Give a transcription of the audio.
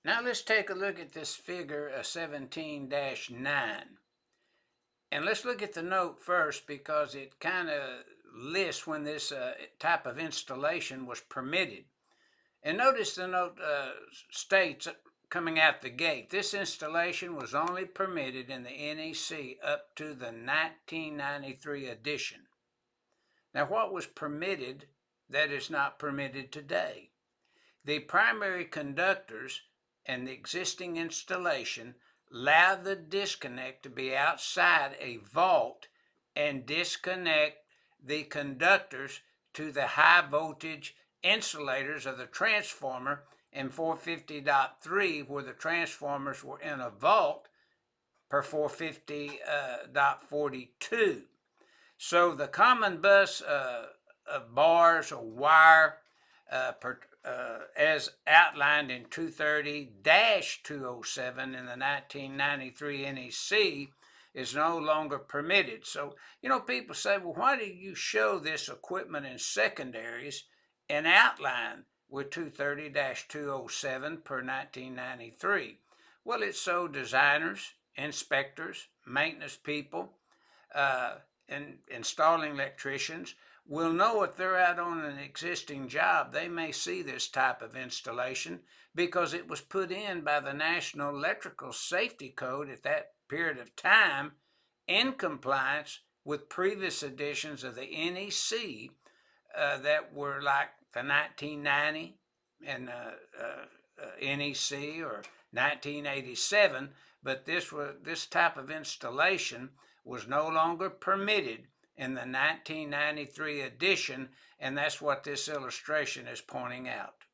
Now let's take a look at this figure 17-9. And let's look at the note first because it kind of lists when this type of installation was permitted. And notice the note states coming out the gate, this installation was only permitted in the NEC up to the 1993 edition. Now, what was permitted that is not permitted today? The primary conductors and the existing installation allow the disconnect to be outside a vault and disconnect the conductors to the high voltage insulators of the transformer in 450.3 where the transformers were in a vault per 450.42. So the common bus bars or wire as outlined in 230-207 in the 1993 NEC is no longer permitted. So, people say, well, why do you show this equipment in secondaries and outline with 230-207 per 1993? Well, it's so designers, inspectors, maintenance people, and installing electricians will know if they're out on an existing job, they may see this type of installation because it was put in by the National Electrical Safety Code at that period of time in compliance with previous editions of the NEC that were like the 1990 and NEC or 1987, but this type of installation was no longer permitted in the 1993 edition, and that's what this illustration is pointing out.